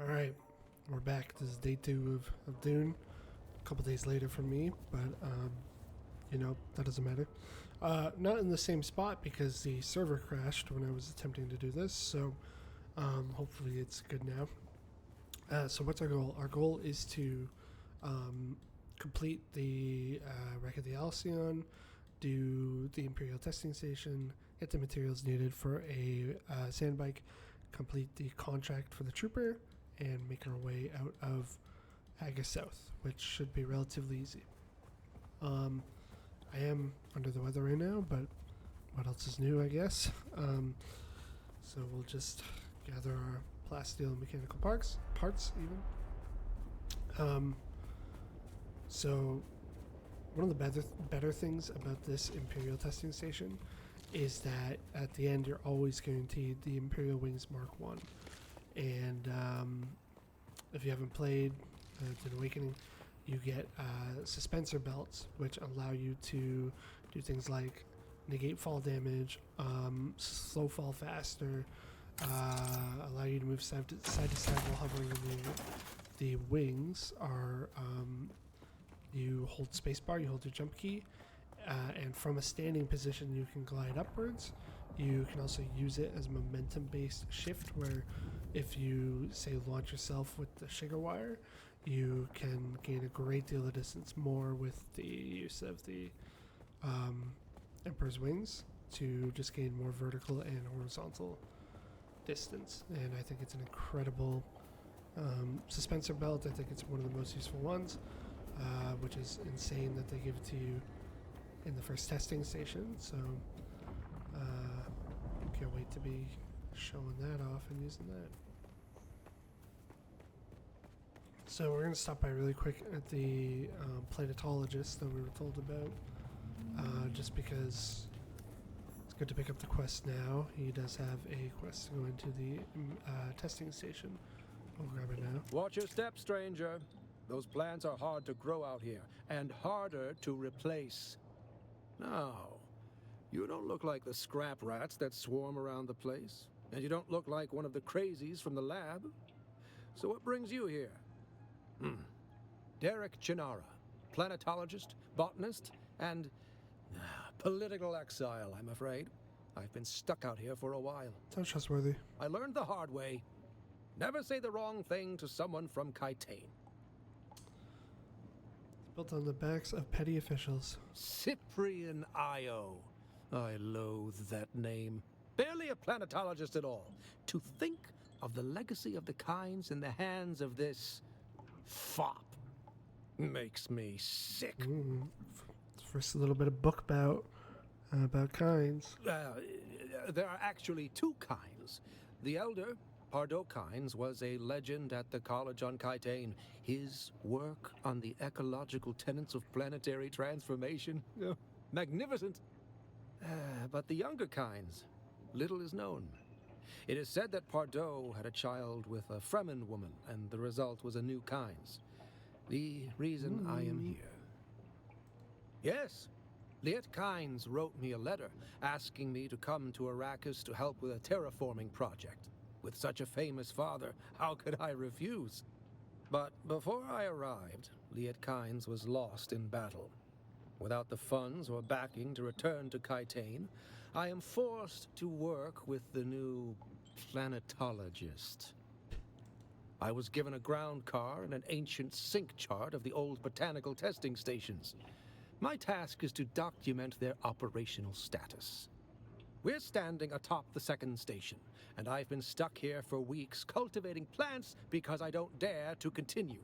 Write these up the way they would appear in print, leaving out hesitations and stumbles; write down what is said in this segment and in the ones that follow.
All right, we're back. This is day 2 of Dune. A couple days later for me, but that doesn't matter. Not in the same spot because the server crashed when I was attempting to do this. So hopefully it's good now. So what's our goal? Our goal is to complete the Wreck of the Alcyon, do the Imperial testing station, get the materials needed for a sand bike, complete the contract for the trooper, and make our way out of Haggis South, which should be relatively easy. I am under the weather right now, but what else is new, I guess? So we'll just gather our plasteel and mechanical parts even. So one of the better things about this Imperial testing station is that at the end you're always guaranteed the Imperial Wings Mark 1. And if you haven't played Dune Awakening, you get suspensor belts, which allow you to do things like negate fall damage, slow fall faster, allow you to move side to side while hovering. The wings are, you hold spacebar, you hold your jump key, and from a standing position you can glide upwards. You can also use it as a momentum-based shift, where if you, say, launch yourself with the sugar wire, you can gain a great deal of distance more with the use of the Emperor's Wings to just gain more vertical and horizontal distance. And I think it's an incredible suspensor belt. I think it's one of the most useful ones, which is insane that they give it to you in the first testing station. So can't wait to be showing that off and using that. So we're going to stop by really quick at the planetologist that we were told about, just because it's good to pick up the quest now. He does have a quest to go into the testing station. We'll grab it now. Watch your step, stranger. Those plants are hard to grow out here, and harder to replace. Now, you don't look like the scrap rats that swarm around the place, and you don't look like one of the crazies from the lab. So what brings you here? Derek Chinara, planetologist, botanist, and political exile, I'm afraid. I've been stuck out here for a while. Sounds trustworthy. I learned the hard way. Never say the wrong thing to someone from Kaitane. Built on the backs of petty officials. Cyprian Io. I loathe that name. Barely a planetologist at all. To think of the legacy of the Kynes in the hands of this fop makes me sick. First, a little bit of book about Kynes. There are actually two Kynes. The elder, Pardo Kynes, was a legend at the college on Kaitane. His work on the ecological tenets of planetary transformation, magnificent. But the younger Kynes, little is known. It is said that Pardo had a child with a Fremen woman, and the result was a new Kynes. The reason I am here. Yes, Liet Kynes wrote me a letter asking me to come to Arrakis to help with a terraforming project. With such a famous father, how could I refuse? But before I arrived, Liet Kynes was lost in battle. Without the funds or backing to return to Kaitane, I am forced to work with the new planetologist. I was given a ground car and an ancient sync chart of the old botanical testing stations. My task is to document their operational status. We're standing atop the second station, and I've been stuck here for weeks cultivating plants because I don't dare to continue.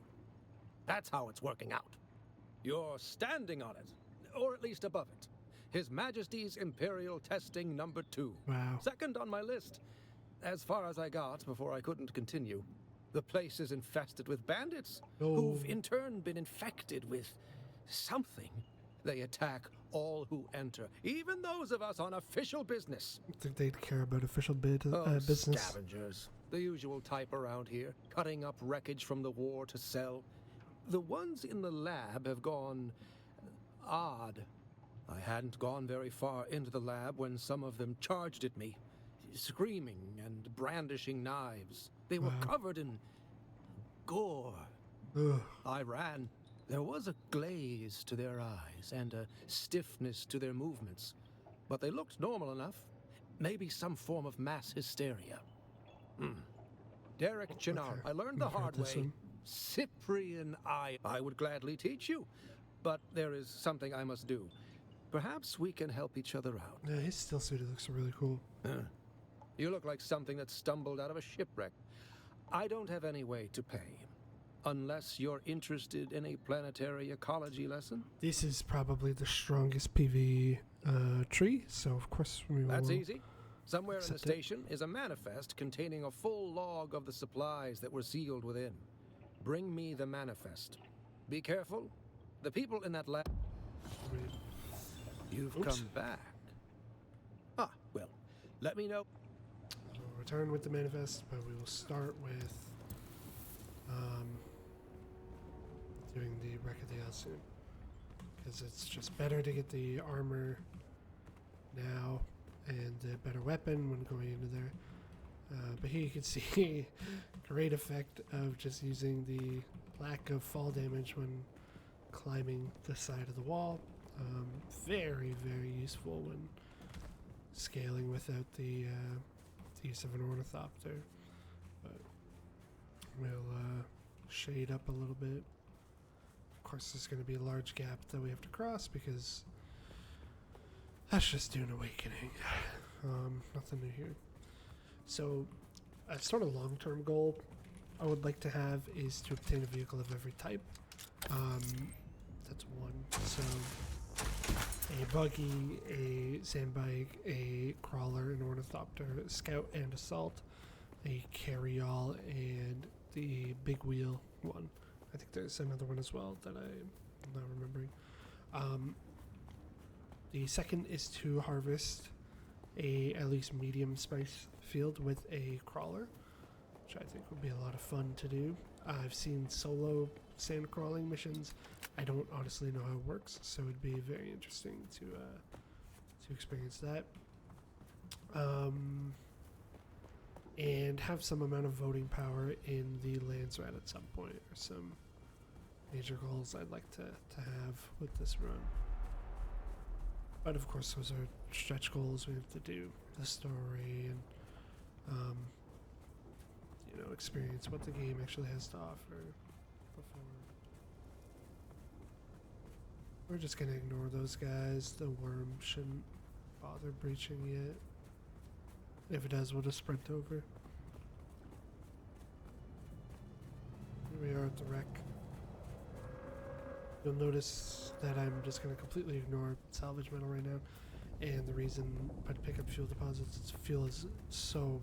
That's how it's working out. You're standing on it, or at least above it. His Majesty's Imperial Testing Number 2. Wow. Second on my list. As far as I got before I couldn't continue. The place is infested with bandits, who've in turn been infected with something. They attack all who enter, even those of us on official business. I think they'd care about official business. Scavengers. The usual type around here, cutting up wreckage from the war to sell. The ones in the lab have gone odd. I hadn't gone very far into the lab when some of them charged at me, screaming and brandishing knives. They were covered in gore. Ugh. I ran. There was a glaze to their eyes and a stiffness to their movements, but they looked normal enough. Maybe some form of mass hysteria. Derek Chinar, Okay. I learned the I've heard hard this way. one. Cyprian I would gladly teach you, but there is something I must do. Perhaps we can help each other out. Yeah, his still suit looks really cool. You look like something that stumbled out of a shipwreck. I don't have any way to pay. Unless you're interested in a planetary ecology lesson? This is probably the strongest PV tree, so of course we will. That's easy. Somewhere in the accept it. station is a manifest containing a full log of the supplies that were sealed within. Bring me the manifest. Be careful. The people in that lab... Wait, You've Oops. come back. Ah, well, let me know. we'll return with the manifest, but we will start with doing the Wreck of the Alcyon. Because it's just better to get the armor now and a better weapon when going into there. But here you can see great effect of just using the lack of fall damage when climbing the side of the wall. Very, very useful when scaling without the use of an ornithopter. But we'll shade up a little bit. Of course, there's going to be a large gap that we have to cross because that's just Dune Awakening. Nothing new here. So, a sort of long-term goal I would like to have is to obtain a vehicle of every type. That's one. So, a buggy, a sandbike, a crawler, an ornithopter, a scout and assault, a carryall, and the big wheel one. I think there's another one as well that I'm not remembering. The second is to harvest a at least medium spice field with a crawler, which I think would be a lot of fun to do. I've seen solo sand crawling missions. I don't honestly know how it works, so it'd be very interesting to experience that. And have some amount of voting power in the lands rat at some point, or some major goals I'd like to have with this run. But of course, those are stretch goals. We have to do the story and experience what the game actually has to offer before. We're just gonna ignore those guys. The worm shouldn't bother breaching yet. If it does, we'll just sprint over. Here we are at the wreck. You'll notice that I'm just going to completely ignore salvage metal right now. And the reason I pick up fuel deposits is fuel is so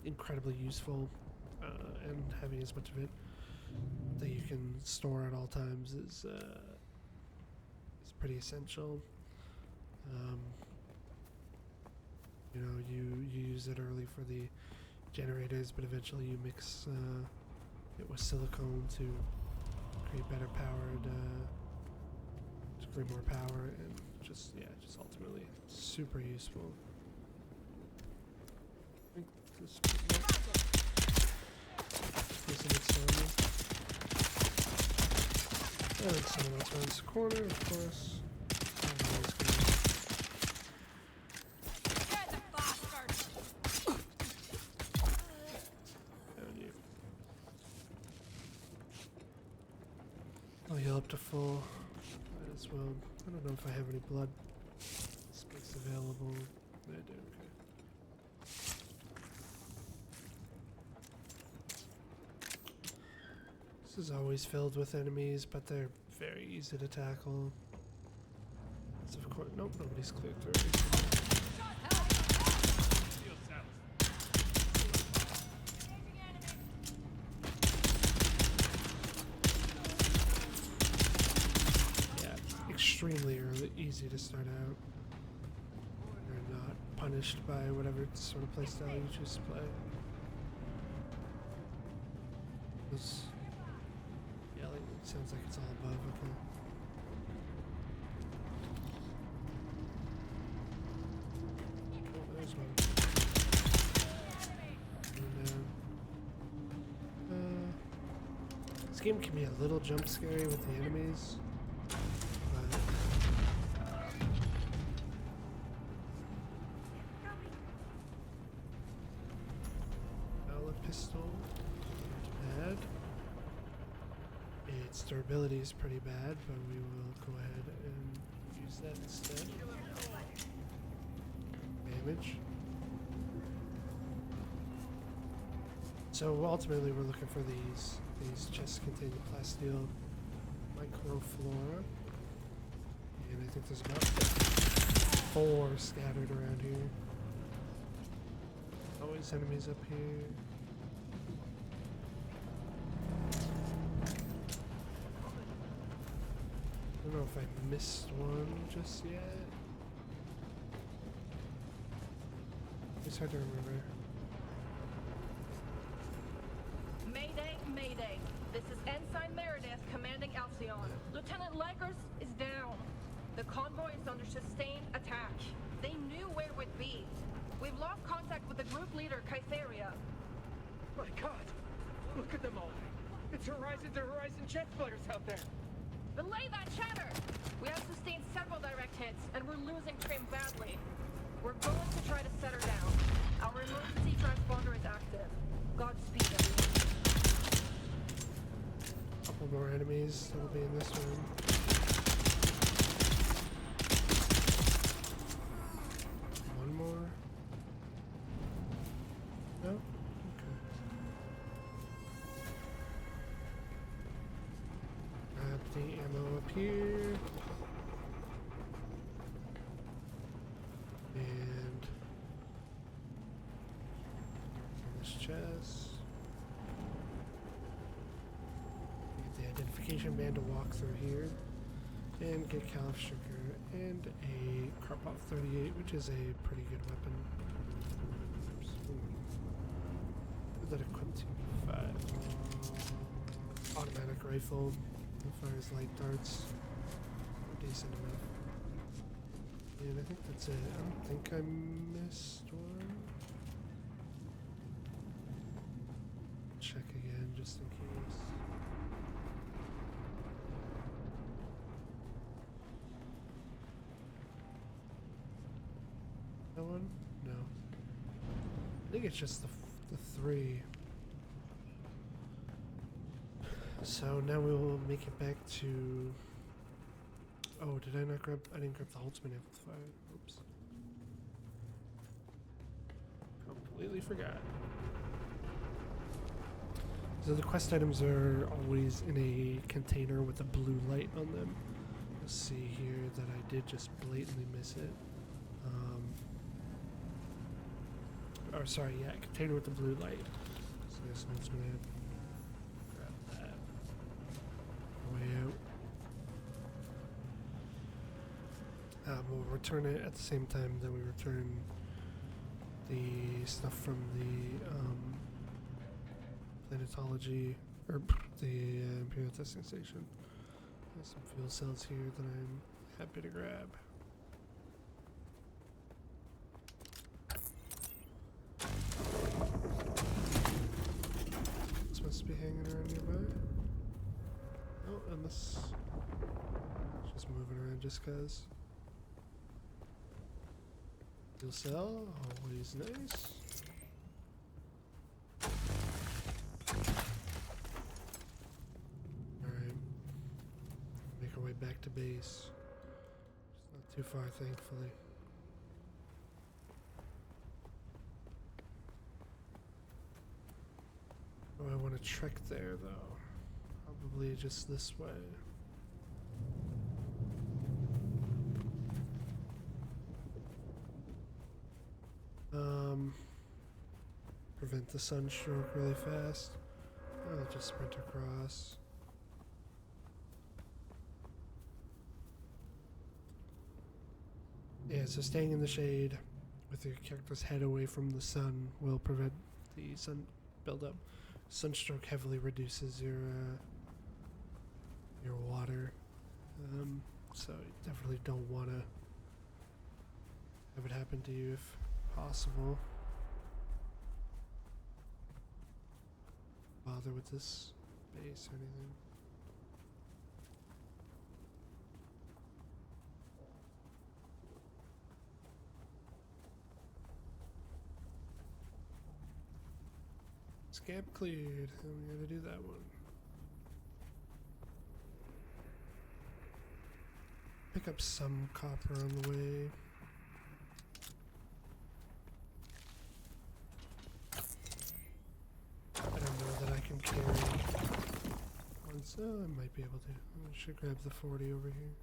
incredibly useful, and having as much of it that you can store at all times is pretty essential. You use it early for the generators, but eventually you mix it with silicone to create better powered, to create more power, and just ultimately super useful. I think this and someone else runs the corner, of course. I'll heal up to full. Might as well. I don't know if I have any blood space available. I do, okay. This is always filled with enemies, but they're very easy to tackle. So of course, nope, nobody's cleared through. Extremely easy to start out. You're not punished by whatever sort of playstyle you choose to play. This yelling, it sounds like it's all above, okay. Oh, there's one. Going down. game can be a little jump scary with the enemies, but a pistol, not bad. Its durability is pretty bad, but we will go ahead and use that instead. Damage. So ultimately we're looking for these chests containing plasteel microflora. And I think there's about 4 scattered around here. Always enemies up here. I don't know if I missed one just yet. It's hard to remember. Mayday, Mayday. This is Ensign Meredith commanding Alcyon. Lieutenant Lakers is down. The convoy is under sustained attack. They knew where we'd be. We've lost contact with the group leader, Kytheria. My God! Look at them all! It's Horizon to Horizon jet flares out there! Belay that chatter! We have sustained several direct hits, and we're losing Trim badly. We're going to try to set her down. Our emergency transponder is active. Godspeed, everyone. Couple more enemies that'll be in this room. One more. No? Okay. Grab the ammo up here. And this chest. Get the identification band to walk through here. And get Caliph Sugar and a Karpov 38, which is a pretty good weapon. Oops. What did that equip to? 5. Automatic rifle. It fires light darts. Decent enough. And I think that's it. I don't think I missed one. Check again just in case. That one? No. I think it's just the 3. So now we will make it back to... Oh, did I not grab... I didn't grab the ultimate amplifier. Oops. Completely forgot. So the quest items are always in a container with a blue light on them. You'll see here that I did just blatantly miss it. Or sorry, yeah, container with the blue light. So this one's gonna grab that. Way out. We'll return it at the same time that we return the stuff from the planetology, or the Imperial Testing Station. There's some fuel cells here that I'm happy to grab. This must be hanging around nearby. Oh, and this just moving around just cause. Fuel cell, always nice. Alright. Make our way back to base. It's not too far, thankfully. Oh, I want to trek there, though. Probably just this way. Prevent the sunstroke really fast. I'll just sprint across. Yeah, so staying in the shade with your character's head away from the sun will prevent the sun buildup. Sunstroke heavily reduces your water, so you definitely don't want to have it happen to you if possible. Bother with this base or anything. Scamp cleared. And we gotta do that one. Pick up some copper on the way. I don't know that I can carry once. Oh, I might be able to. I should grab the 40 over here.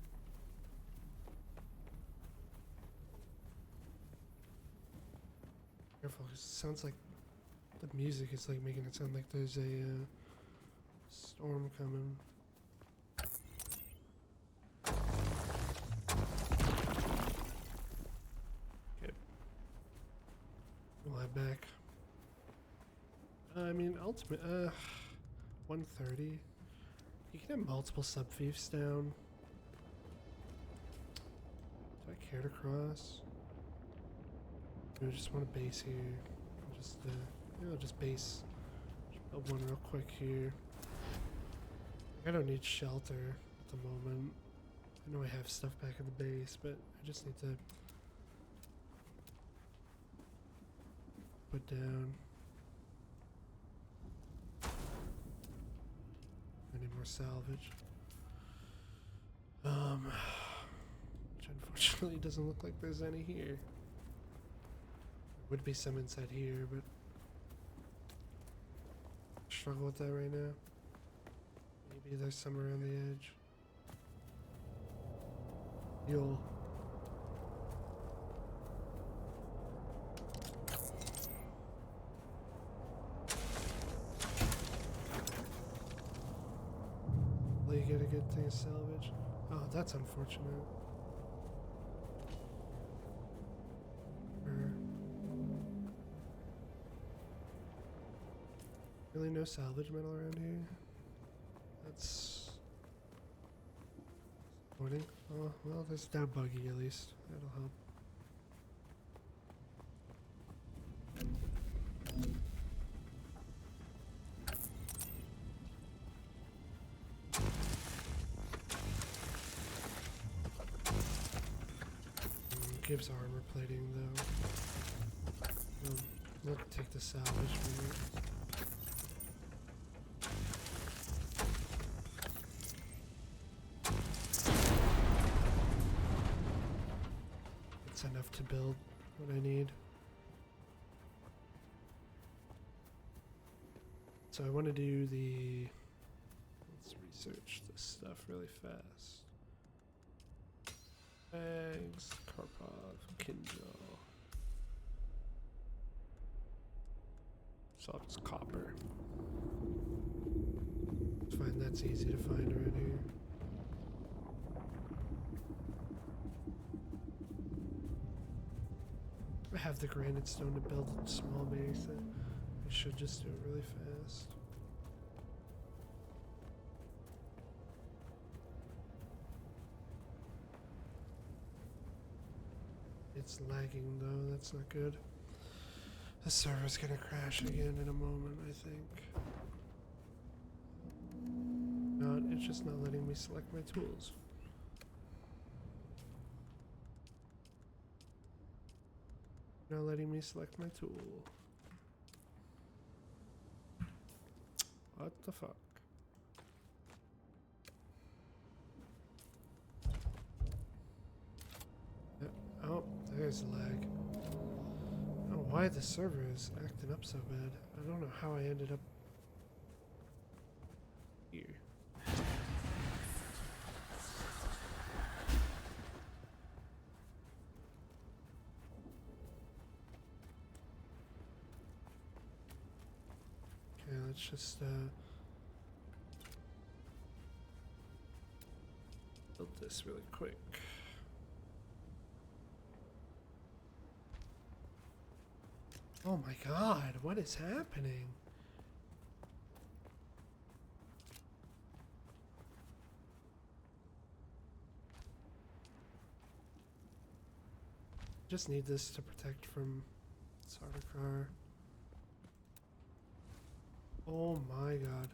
Careful, 'cause it sounds like the music is like making it sound like there's a storm coming. Okay. We'll head back. I mean, ultimate, 130. You can have multiple sub-fiefs down. Do I care to cross? I just want to base here. I'll just, I'll just base. Just build one real quick here. I don't need shelter at the moment. I know I have stuff back at the base, but I just need to put down. I need more salvage. Which unfortunately doesn't look like there's any here. There would be some inside here, but struggle with that right now. Maybe there's some around the edge. Fuel. Well, you get a good thing of salvage. Oh, that's unfortunate. Really no salvage metal around here? That's disappointing. Oh, well, there's now buggy at least. That'll help. Gives armor plating though. We'll take the salvage from it. It's enough to build what I need. So I want to do the. Let's research this stuff really fast. Bags, Karpov, Kinjal. So it's copper. It's fine, that's easy to find around here. I have the granite stone to build a small base. I should just do it really fast. It's lagging though, that's not good. The server's gonna crash again in a moment, I think. Not, it's just not letting me select my tools. Not letting me select my tool. What the fuck? Oh, there's lag. I don't know why the server is acting up so bad. I don't know how I ended up here. Okay, let's just build this really quick. Oh my god, what is happening? Just need this to protect from Sardaukar. Oh my god.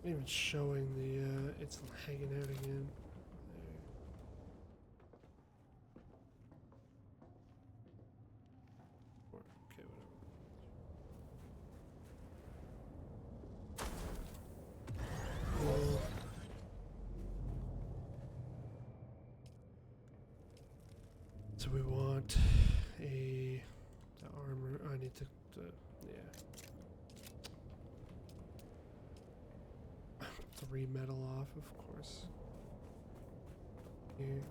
Even showing the it's hanging out again. There. Okay, whatever. Cool. So we want the armor. I need to yeah. 3 metal off, of course. Here.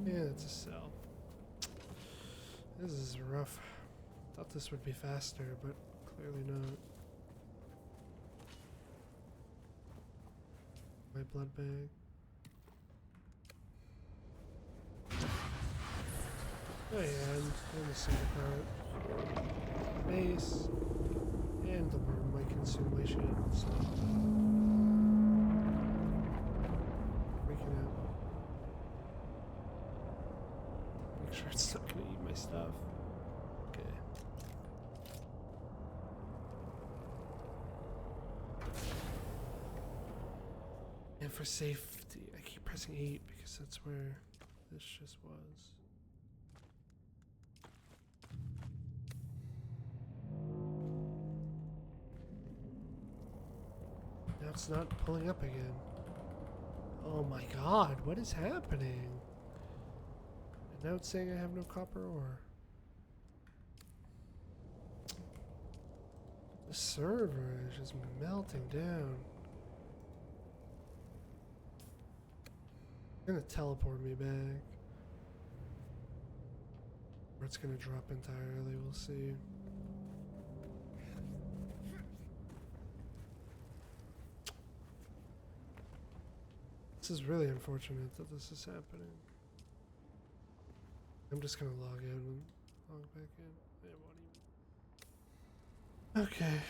Yeah, that's a cell. This is rough. Thought this would be faster, but clearly not. My blood bag. Oh yeah, and the single part. Base. And the worm might consume my shit, so. Freaking out. Make sure it's not gonna eat my stuff. Okay. And for safety, I keep pressing 8 because that's where this just was. Now it's not pulling up again. Oh my god, what is happening? And now it's saying I have no copper ore. The server is just melting down. It's gonna teleport me back. Or it's gonna drop entirely, we'll see. This is really unfortunate that this is happening. I'm just gonna log out and log back in. It won't even. Okay.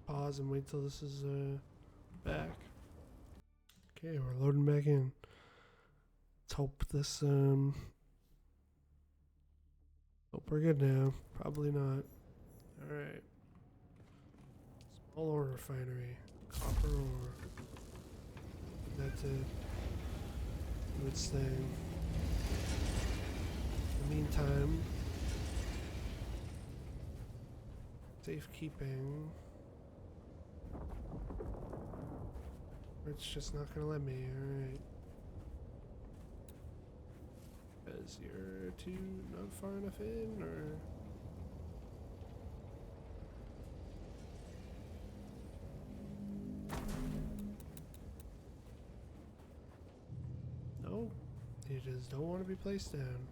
Pause and wait till this is back. Okay, we're loading back in. Let's hope this hope we're good now. Probably not. Alright. Small ore refinery. Copper ore. That did its thing. In the meantime, safekeeping. It's just not gonna let me, alright. Because you're too not far enough in, or? No, you just don't want to be placed down.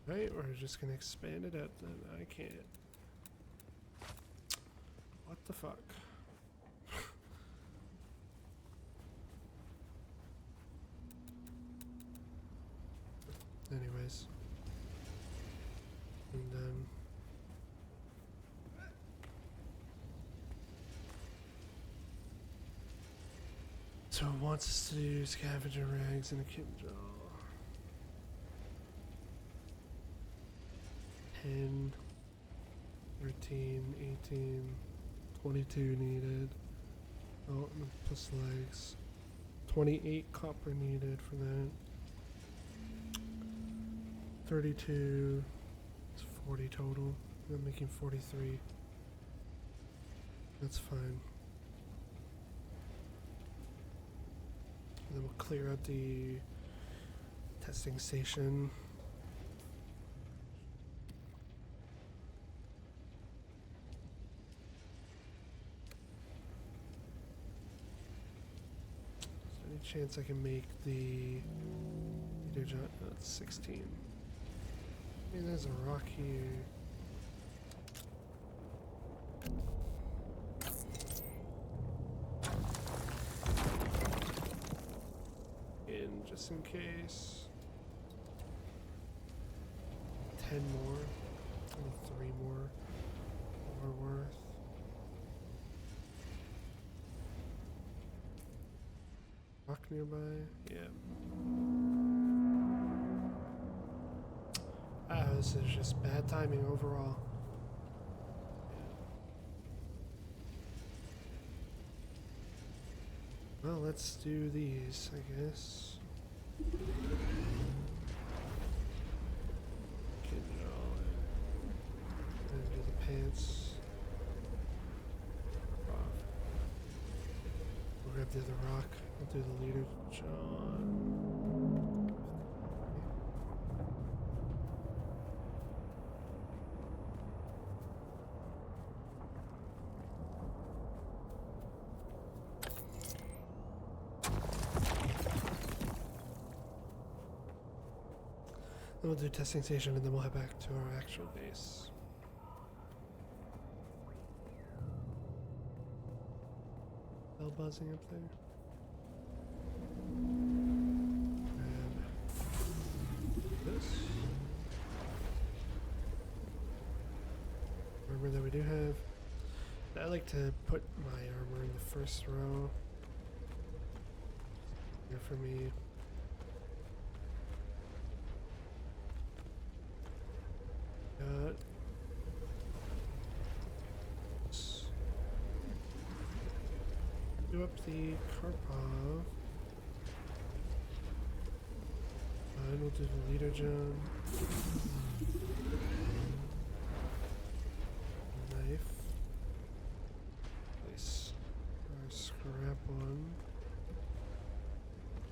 Right, we're just gonna expand it out then. I can't. What the fuck? Anyways. And then so it wants us to do scavenger rags and a kit draw. 10, 13, 18, 22 needed. Oh, and plus legs. 28 copper needed for that. 32. It's 40 total. I'm making 43. That's fine. And then we'll clear out the testing station. Chance I can make the that's 16. I mean, there's a rock here. Just in case. 10 more. 3 more. nearby. Yeah. This is just bad timing overall. Well, let's do these, I guess. Get it all in. And do the pants. Off. We'll grab the other rock. We'll do the leader, John. Then we'll do testing station and then we'll head back to our actual base. Bell buzzing up there. And this. Armor that we do have. I like to put my armor in the first row. Here for me. Got do up the Karpov. And we'll do the leader jump. Knife. Place our scrap one.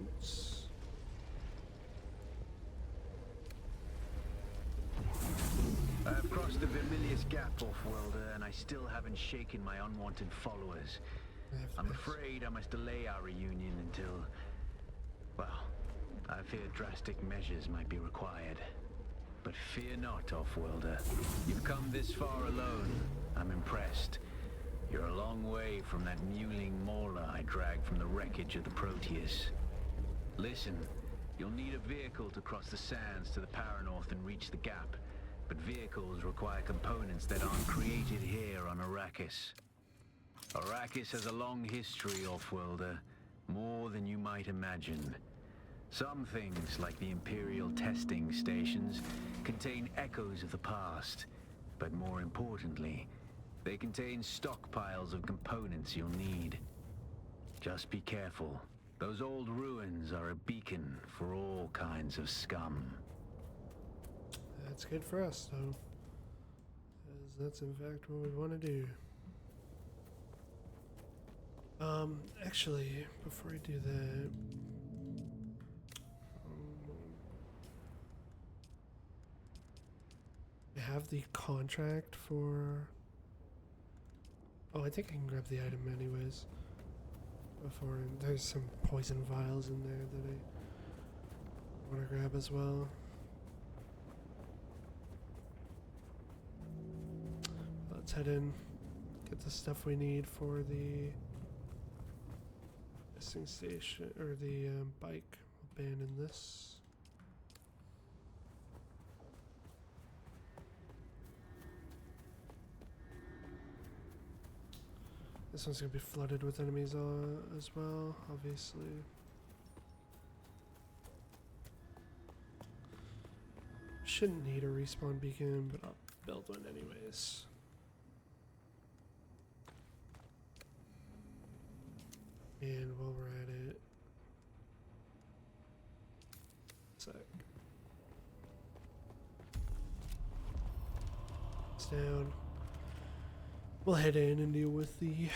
Oops. I've crossed the Vermilius Gap, Off-Worlder, and I still haven't shaken my unwanted followers. I'm afraid I must delay our reunion until... well, I fear drastic measures might be required. But fear not, Off-Worlder. You've come this far alone. I'm impressed. You're a long way from that mewling mauler I dragged from the wreckage of the Proteus. Listen, you'll need a vehicle to cross the sands to the Paranorth and reach the Gap. But vehicles require components that aren't created here on Arrakis. Arrakis has a long history, Off-Worlder, more than you might imagine. Some things, like the Imperial testing stations, contain echoes of the past. But more importantly, they contain stockpiles of components you'll need. Just be careful. Those old ruins are a beacon for all kinds of scum. That's good for us, though. Because that's in fact what we want to do. Actually, before I do that... I have the contract for... oh, I think I can grab the item anyways. Before, there's some poison vials in there that I want to grab as well. Let's head in, get the stuff we need for the testing station, or the bike. We'll abandon this. This one's gonna be flooded with enemies as well, obviously. Shouldn't need a respawn beacon, but I'll build one anyways. And while we're at it, sec. It's down. We'll head in and deal with the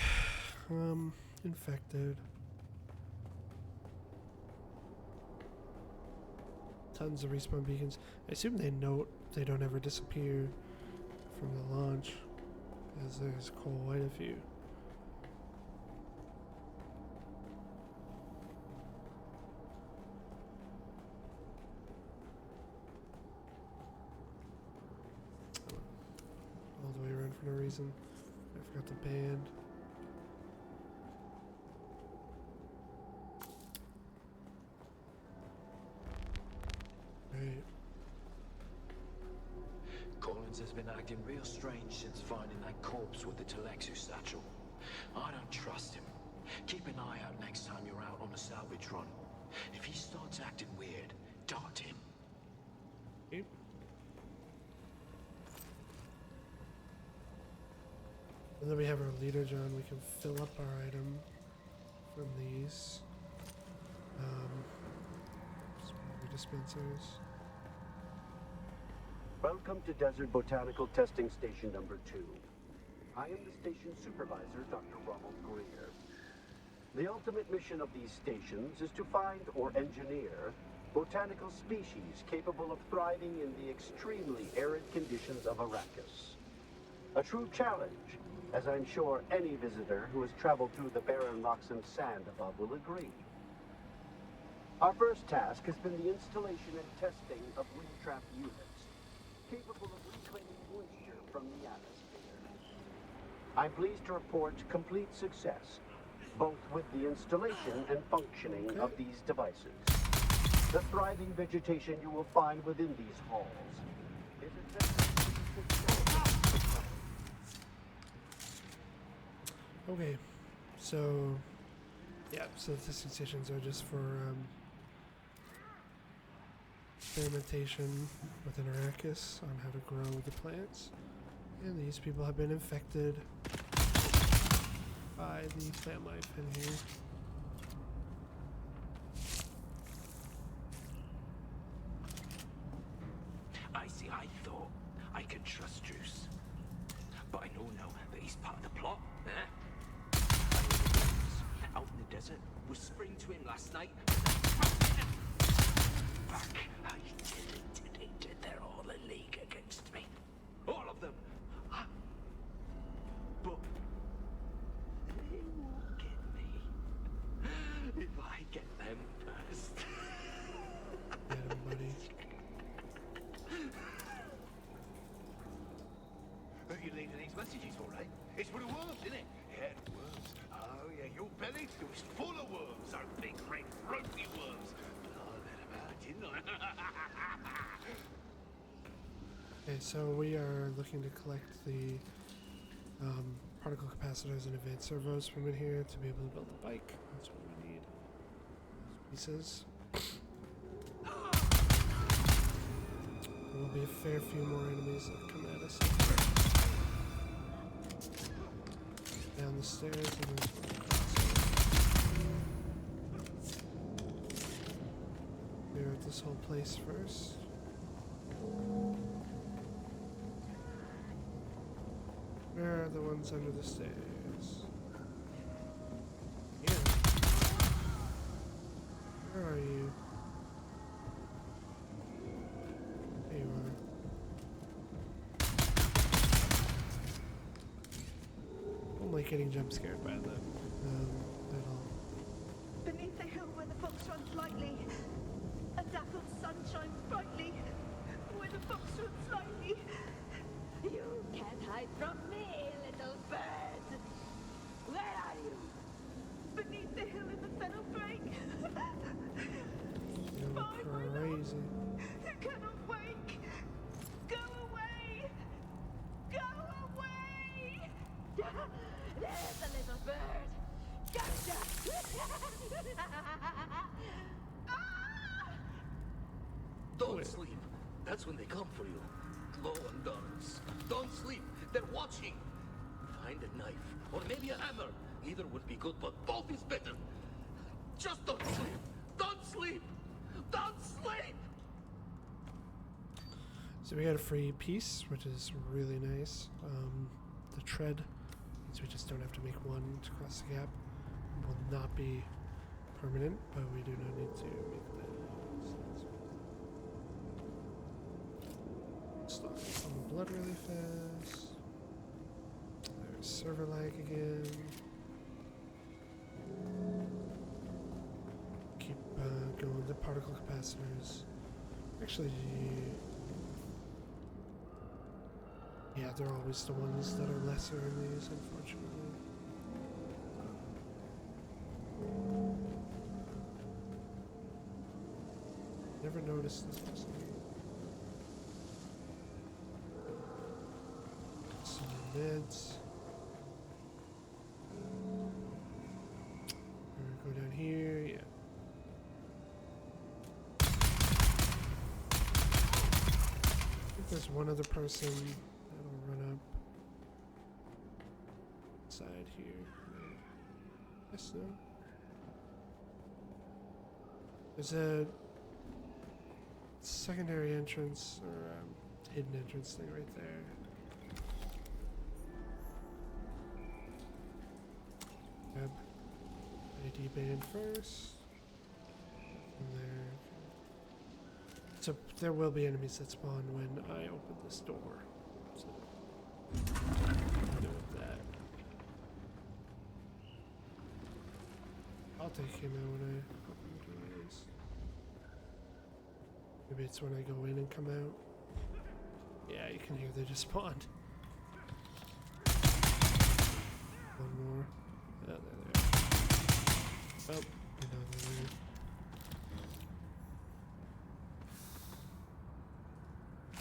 infected. Tons of respawn beacons. I assume they note they don't ever disappear from the launch, as there's quite a few. All the way around for no reason. I forgot the band. Right. Collins has been acting real strange since finding that corpse with the Telexu satchel. I don't trust him. Keep an eye out next time you're out on a salvage run. If he starts acting weird, dart him. Okay. And then we have our leader, John. We can fill up our item from these dispensers. Welcome to Desert Botanical Testing Station number 2. I am the station supervisor, Dr. Ronald Greer. The ultimate mission of these stations is to find or engineer botanical species capable of thriving in the extremely arid conditions of Arrakis. A true challenge, as I'm sure any visitor who has traveled through the barren rocks and sand above will agree. Our first task has been the installation and testing of wind trap units, capable of reclaiming moisture from the atmosphere. I'm pleased to report complete success, both with the installation and functioning of these devices. The thriving vegetation you will find within these halls is Okay, so yeah, so the testing stations are just for experimentation within Arrakis on how to grow the plants. And these people have been infected by the plant life in here. I thought I could trust Juice. But I know now that he's part of the plot, eh? Out in the desert, was spring to him last night. Back, I did it. They're all a league against me. All of them. But they won't get me. If I get them first. Get him, buddy. You leaving these messages for, right? It's for the worms, isn't it? Yeah, the worms. Oh, yeah, your belly is full of worms. Our big, red, ropey worms. But I let them out, didn't I? Okay, so we are looking to collect the particle capacitors and advanced servos from in here to be able to build the bike. That's what we need. Pieces. There will be a fair few more enemies that come at us. Down the stairs and then clear out this whole place first. Where are the ones under the stairs? Here. Where are you? There you are. I'm like getting jump scared by them at all. Beneath the hill where the fox runs lightly, a dappled sun shines brightly. Where the fox runs lightly, you can't hide from me, little bird. Where are you? Beneath the hill in the fennel brake. You're crazy. You cannot wake. Go away. Go away. There's a little bird. Gotcha. Ah! Don't sleep. That's when they come for you. Glowing guns. Don't sleep. They're watching. Find a knife. Or maybe a hammer. Either would be good, but both is better. Just don't sleep. Don't sleep. Don't sleep. So we got a free piece, which is really nice. The tread means we just don't have to make one to cross the gap. It will not be permanent, but we do not need to make that. Stop on the blood really fast. There's server lag again. Keep going. The particle capacitors. Actually, yeah, they're always the ones that are lesser in these, unfortunately. Never noticed this was some meds. one other person that'll run up side here. No. Yes, no. There's a secondary entrance or hidden entrance thing right there. Grab ID band first. From there. So there will be enemies that spawn when I open this door. So deal with that. I'll take him out when I open the doors. Maybe it's when I go in and come out. Yeah, you can hear they just spawned. One more. Oh, there they are. Oh, I know they're there.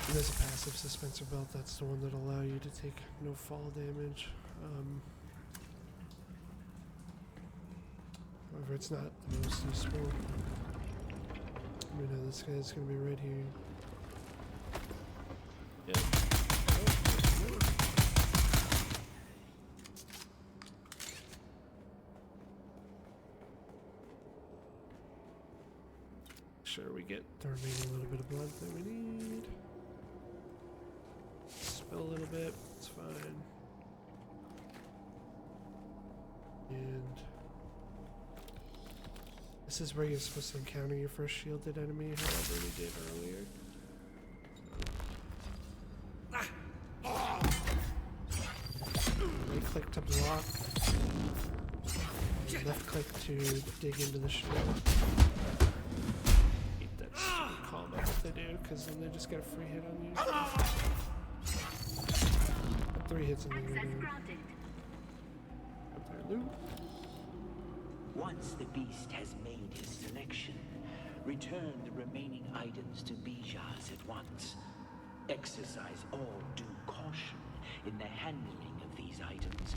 And there's a passive dispenser belt. That's the one that'll allow you to take no fall damage. However, it's not the most useful. We know this guy's gonna be right here. Yep. Oh, no. Sure, we get the remaining little bit of blood that we need. Spill a little bit, it's fine. And this is where you're supposed to encounter your first shielded enemy, however we did earlier. Right click to block. Left click to dig into the shield. Hate that stupid combo that they do, because then they just get a free hit on you. 3 hits and then you're down. Up there, loot. Once the beast has made his selection, return the remaining items to Bijaz at once. Exercise all due caution in the handling of these items,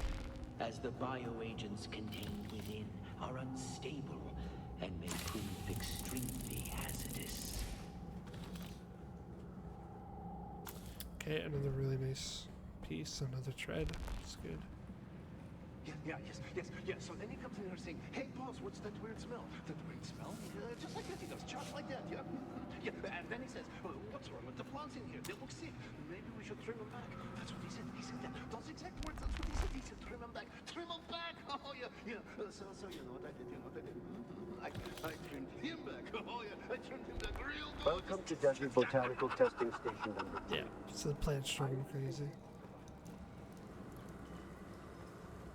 as the bioagents contained within are unstable and may prove extremely hazardous. Okay, another really nice piece, another tread. It's good. Yeah. So then he comes in here saying, "Hey, boss, what's that weird smell?" That weird smell? Just like that, he does, just like that, yeah. Yeah, and then he says, "What's wrong with the plants in here? They look sick. Maybe we should trim them back." That's what he said. He said that. Those exact words. That's what he said. He said, "Trim them back. Trim them back." Oh yeah. So you know what I did? I trimmed him back. Oh yeah. I trimmed him back real good. Welcome to Desert Botanical Testing Station number 2. Yeah, so the plant's strong crazy.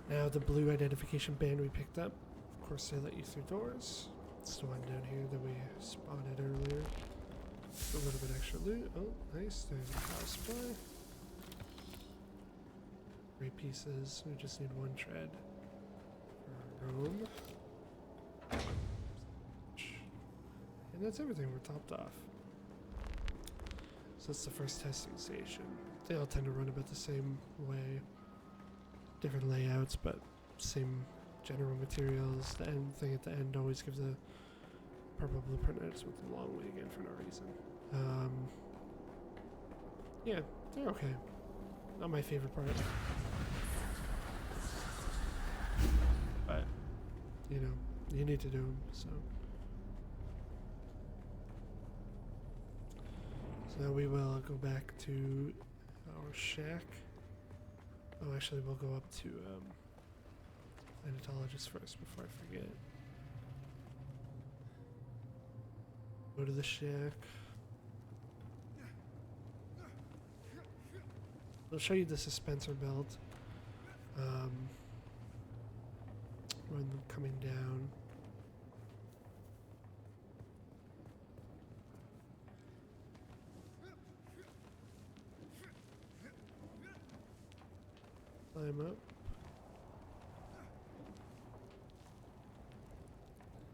Now the blue identification band we picked up, of course they let you through doors. It's the one down here that we spotted earlier. A little bit extra loot. Oh, nice. There's a power supply. 3 pieces. We just need 1 tread for our room. And that's everything. We're topped off. So that's the first testing station. They all tend to run about the same way. Different layouts, but same general materials. The end thing at the end always gives a purple blueprint notes with a long way again for no reason. Yeah, they're okay. Not my favorite part. But, you know, you need to do them, so. So now we will go back to our shack. Oh, actually, we'll go up to Planetologist first before I forget. Go to the shack. I'll show you the dispenser belt when coming down. Climb up.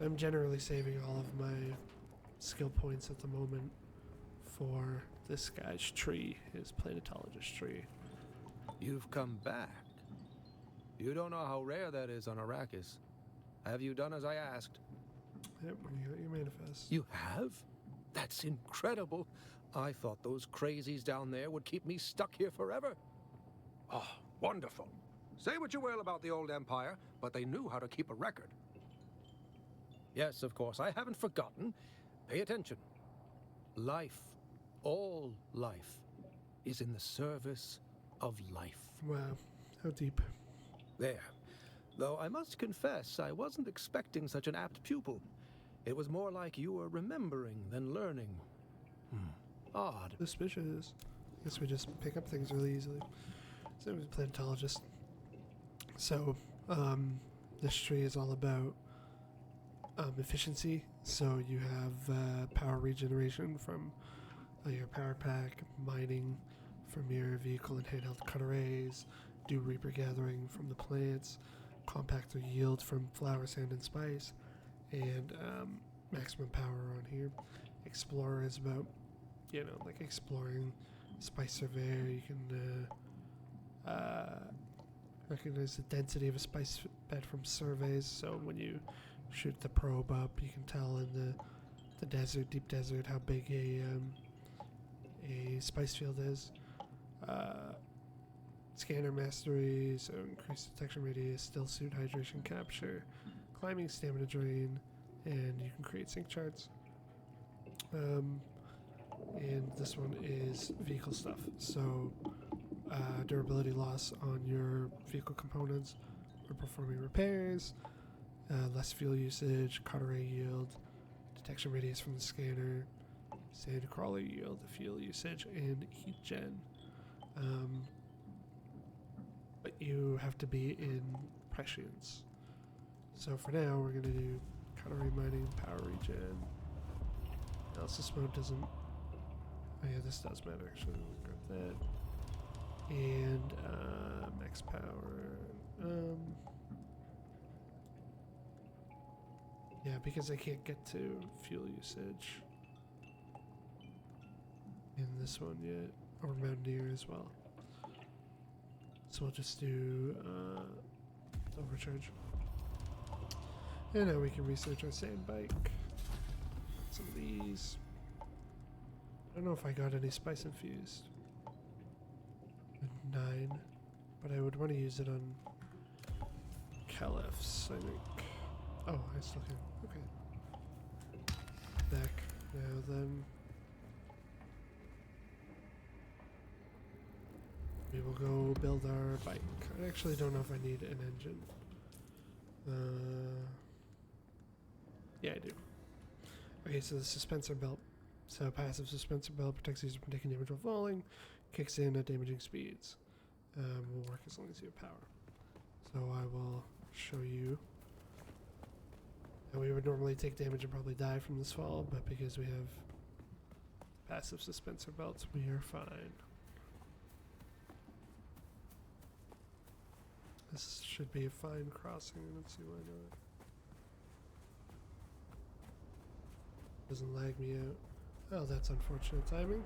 I'm generally saving all of my skill points at the moment for this guy's tree, his planetologist tree. You've come back. You don't know how rare that is on Arrakis. Have you done as I asked? Yep, you got your manifest. You have? That's incredible. I thought those crazies down there would keep me stuck here forever. Oh, wonderful. Say what you will about the old Empire, but they knew how to keep a record. Yes, of course, I haven't forgotten. Pay attention. Life, all life, is in the service of life. Wow, how deep. There. Though I must confess, I wasn't expecting such an apt pupil. It was more like you were remembering than learning. Odd. Suspicious. Guess we just pick up things really easily. So he's a planetologist. So, this tree is all about efficiency. So you have power regeneration from your power pack, mining from your vehicle and handheld cut arrays, dew reaper gathering from the plants, compactor yield from flower, sand, and spice, and maximum power on here. Explorer is about, like exploring. Spice surveyor, you can recognize the density of a spice bed from surveys. So when you shoot the probe up, you can tell in the desert, deep desert, how big a spice field is. Scanner mastery, so increased detection radius, still suit hydration capture, climbing stamina drain, and you can create sync charts. And this one is vehicle stuff. So durability loss on your vehicle components or performing repairs, less fuel usage, cut array yield, detection radius from the scanner, sand crawler yield, fuel usage, and heat gen. But you have to be in prescience. So for now, we're going to do cut array mining, power regen. Analysis mode doesn't. Oh yeah, this does matter actually. We'll grab that. And max power. Yeah, because I can't get to fuel usage in this one yet, or Mountaineer as well. So we'll just do overcharge. And now we can research our sand bike. Some of these. I don't know if I got any spice infused. 9, but I would want to use it on Caliphs, I think. Oh, I still can. Okay. Back now then. We will go build our bike. I actually don't know if I need an engine. Yeah, I do. Okay, so the suspensor belt. So passive suspensor belt protects user from taking damage while falling, kicks in at damaging speeds. Will work as long as you have power. So I will show you. And we would normally take damage and probably die from this fall, but because we have passive suspensor belts, we are fine. This should be a fine crossing. Let's see why not. Doesn't lag me out. Oh, that's unfortunate timing.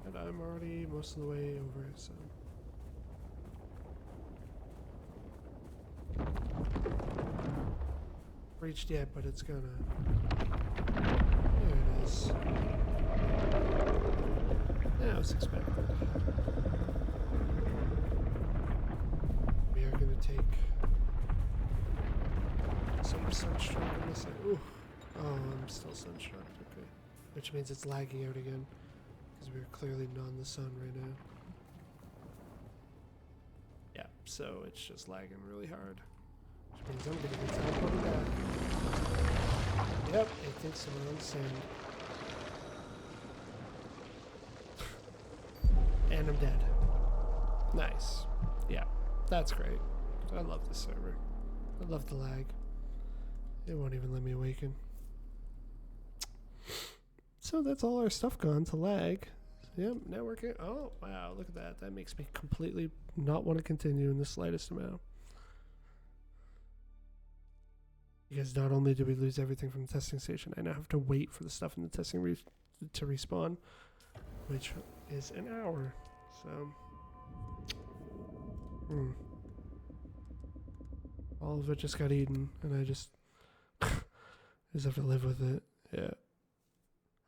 And I'm already most of the way over, so. Reached yet, but it's gonna. There it is. Yeah, as expected. We are gonna take some sunstroke on this side. Ooh. Oh, I'm still sunstruck, okay. Which means it's lagging out again, because we're clearly not in the sun right now. Yeah, so it's just lagging really hard. Which means I'm gonna get teleported back. Yep, it thinks so, we're on sand. And I'm dead. Nice. Yeah, that's great. I love this server. I love the lag. It won't even let me awaken. So that's all our stuff gone to lag. Yep, now we're good. Oh, wow, look at that. That makes me completely not want to continue in the slightest amount. Because not only do we lose everything from the testing station, I now have to wait for the stuff in the testing to respawn, which is an hour. So, all of it just got eaten, and I just have to live with it. Yeah.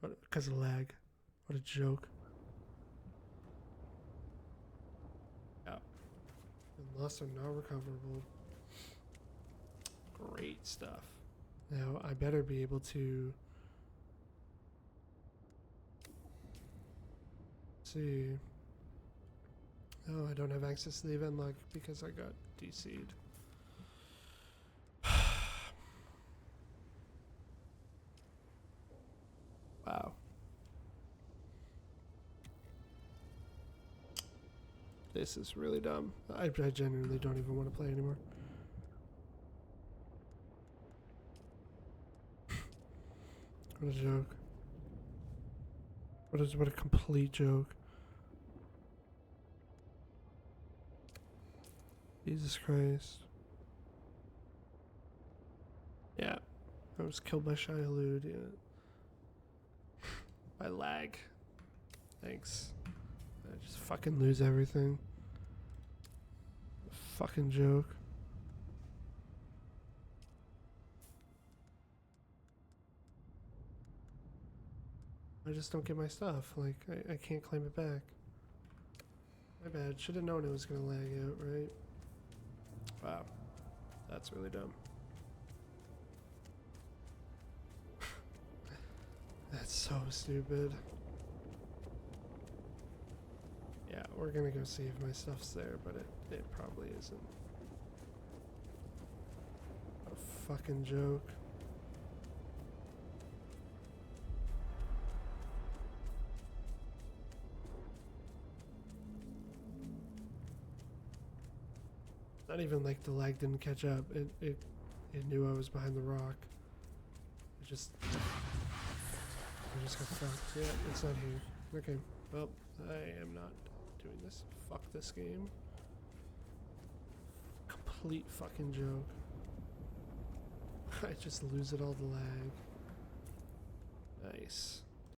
Because of lag. What a joke. Yeah. And lost are not recoverable. Great stuff. Now, I better be able to... see. Oh, I don't have access to the event log because I got DC'd. Wow. This is really dumb. I genuinely don't even want to play anymore. What a joke. What a complete joke. Jesus Christ. Yeah. I was killed by Shia-Hulud, yeah. By lag. Thanks. I just fucking lose everything. Fucking joke. I just don't get my stuff. Like, I can't claim it back. My bad. Should have known it was gonna lag out, right? Wow. That's really dumb. That's so stupid. Yeah, we're gonna go see if my stuff's there, but it probably isn't. What a fucking joke. Not even like the lag didn't catch up. It knew I was behind the rock. I just got fucked. Yeah, it's not here. Okay, well, I am not doing this. Fuck this game. Complete fucking joke. I just lose it all the lag. Nice.